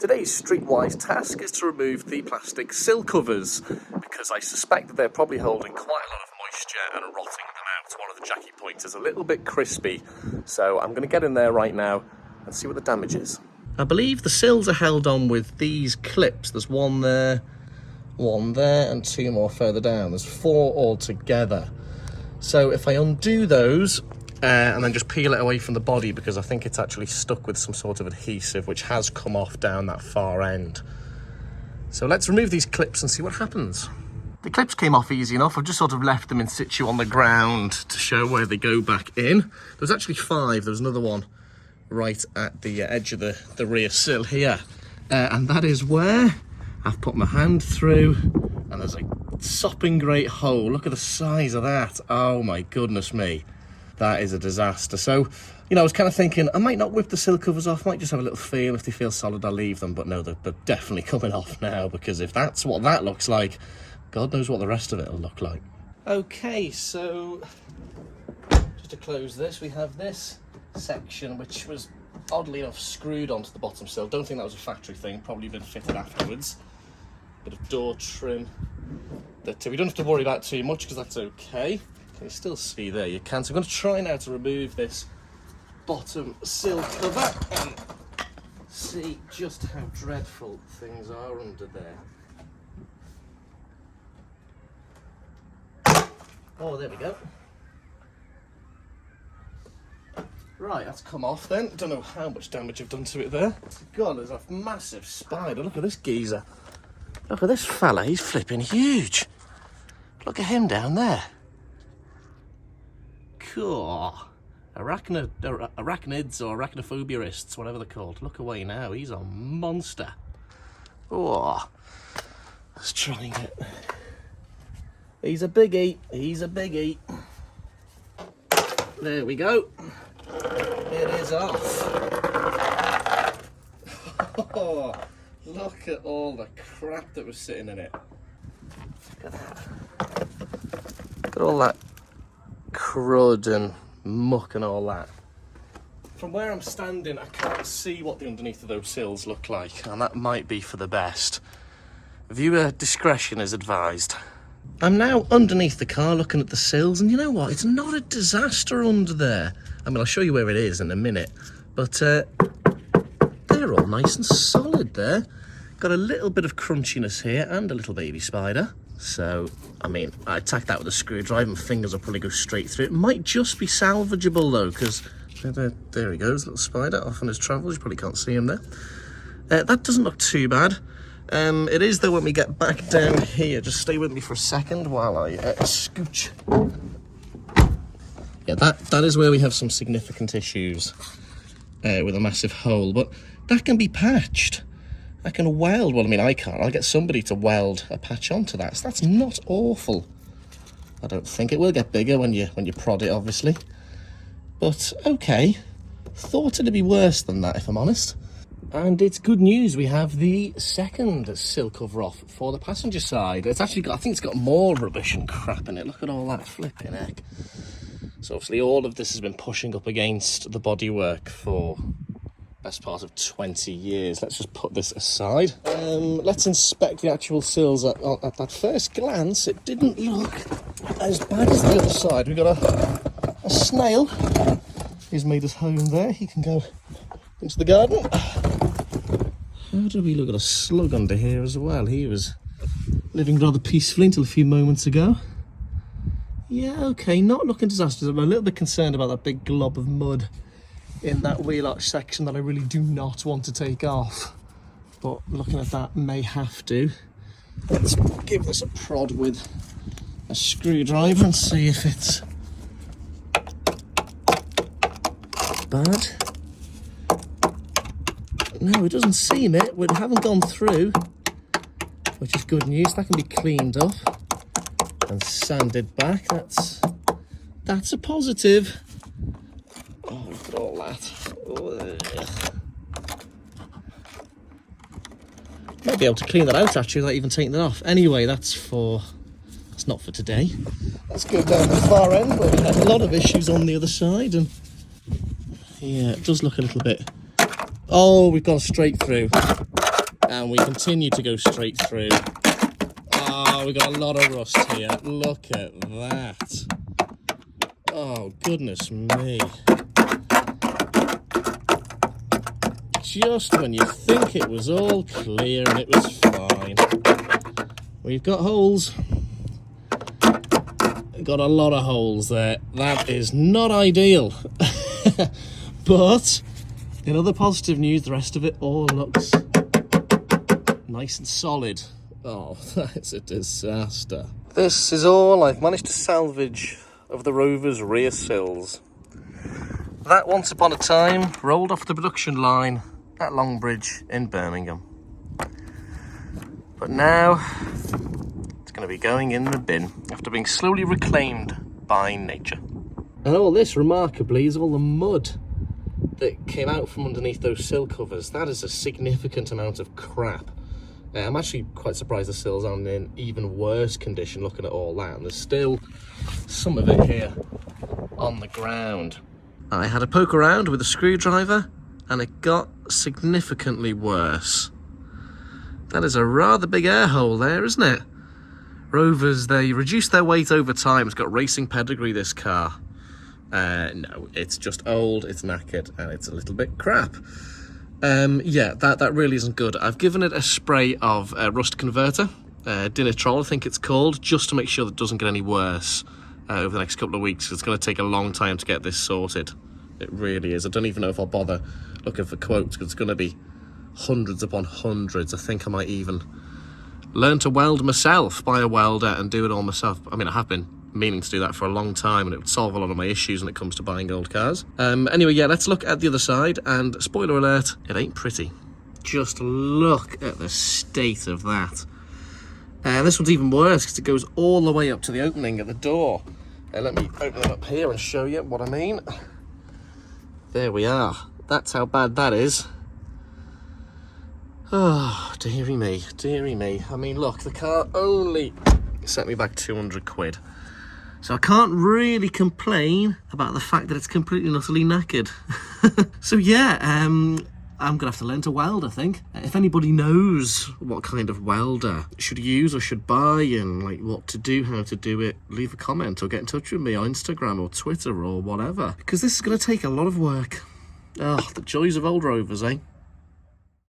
Today's Streetwise task is to remove the plastic sill covers, because I suspect that they're probably holding quite a lot of moisture and rotting them out. One of the jacky points is a little bit crispy, so I'm going to get in there right now and see what the damage is. I believe the sills are held on with these clips. There's one there, and two more further down. There's 4 altogether. So if I undo those, and then just peel it away from the body, because I think it's actually stuck with some sort of adhesive which has come off down that far end. So let's remove these clips and see what happens. The clips came off easy enough. I've just sort of left them in situ on the ground to show where they go back in. There was actually 5. There was another one right at the edge of the rear sill here. And that is where I've put my hand through, and there's a sopping great hole. Look at the size of that. Oh my goodness me. That is a disaster. So, you know, I was kind of thinking I might not whip the sill covers off, might just have a little feel. If they feel solid, I'll leave them. But no, they're definitely coming off now, because if that's what that looks like, God knows what the rest of it will look like. Okay, so just to close this, we have this section which was oddly enough screwed onto the bottom sill. Don't think that was a factory thing, probably been fitted afterwards. Bit of door trim that we don't have to worry about too much, because that's okay. Can you still see there? You can. So I'm going to try now to remove this bottom sill cover and see just how dreadful things are under there. Oh, there we go. Right, that's come off then. Don't know how much damage I've done to it there. God, there's a massive spider. Look at this geezer. Look at this fella. He's flipping huge. Look at him down there. Cool. Arachnids or arachnophobiarists, whatever they're called. Look away now. He's a monster. Oh, let's try and get... He's a biggie. He's a biggie. There we go. It is off. Oh, look at all the crap that was sitting in it. Look at that. Look at all that crud and muck and all that. From where I'm standing, I can't see what the underneath of those sills look like, and that might be for the best. Viewer discretion is advised. I'm now underneath the car looking at the sills, and you know what? It's not a disaster under there. I mean, I'll show you where it is in a minute, but they're all nice and solid there. Got a little bit of crunchiness here and a little baby spider. So, I mean, I attack that with a screwdriver, and fingers will probably go straight through. It might just be salvageable though, because there he goes, little spider off on his travels. You probably can't see him there. That doesn't look too bad. It is though when we get back down here. Just stay with me for a second while I scooch. Yeah, that is where we have some significant issues with a massive hole, but that can be patched. I can weld, well, I mean, I can't. I'll get somebody to weld a patch onto that. So that's not awful. I don't think. It will get bigger when you prod it, obviously. But, okay. Thought it'd be worse than that, if I'm honest. And it's good news. We have the second sill cover off for the passenger side. It's actually got, I think it's got more rubbish and crap in it. Look at all that flipping heck. So obviously all of this has been pushing up against the bodywork for best part of 20 years. Let's just put this aside. Let's inspect the actual sills. At that first glance, it didn't look as bad as the other side. We've got a snail. He's made his home there. He can go into the garden. How do we look at a slug under here as well? He was living rather peacefully until a few moments ago. Yeah, okay, not looking disastrous. I'm a little bit concerned about that big glob of mud in that wheel arch section that I really do not want to take off. But looking at that, may have to. Let's give this a prod with a screwdriver and see if it's bad. No, it doesn't seem it. We haven't gone through, which is good news. That can be cleaned up and sanded back. That's a positive. Oh, look at all that. Might be able to clean that out actually without even taking that off. Anyway, that's not for today. Let's go down the far end where we had a lot of issues on the other side, and yeah, it does look a little bit. Oh, we've gone straight through. And we continue to go straight through. Oh, we got a lot of rust here. Look at that. Oh, goodness me. Just when you think it was all clear and it was fine. We've got holes. Got a lot of holes there. That is not ideal. But in other positive news, the rest of it all looks nice and solid. Oh, that's a disaster. This is all I've managed to salvage of the Rover's rear sills. That once upon a time rolled off the production line at Longbridge in Birmingham. But now it's going to be going in the bin after being slowly reclaimed by nature. And all this, remarkably, is all the mud that came out from underneath those sill covers. That is a significant amount of crap. I'm actually quite surprised the sills aren't in even worse condition looking at all that. And there's still some of it here on the ground. I had a poke around with a screwdriver and it got significantly worse. That is a rather big air hole there, isn't it? Rovers, they reduce their weight over time. It's got racing pedigree, this car. No, it's just old, it's knackered, and it's a little bit crap. Yeah, that really isn't good. I've given it a spray of rust converter, Dinitrol I think it's called, just to make sure that it doesn't get any worse over the next couple of weeks. It's going to take a long time to get this sorted. It really is. I don't even know if I'll bother looking for quotes, because it's going to be hundreds upon hundreds. I think I might even learn to weld myself, buy a welder and do it all myself. I mean, I have been meaning to do that for a long time, and it would solve a lot of my issues when it comes to buying old cars. Anyway, yeah, let's look at the other side, and spoiler alert, it ain't pretty. Just look at the state of that. This one's even worse because it goes all the way up to the opening at the door. Let me open it up here and show you what I mean. There we are. That's how bad that is. Oh, dearie me, dearie me. I mean, look, the car only set me back 200 quid. So I can't really complain about the fact that it's completely and utterly knackered. So yeah, I'm going to have to learn to weld, I think. If anybody knows what kind of welder should use or should buy and like what to do, how to do it, leave a comment or get in touch with me on Instagram or Twitter or whatever. Because this is going to take a lot of work. Oh, the joys of old Rovers, eh?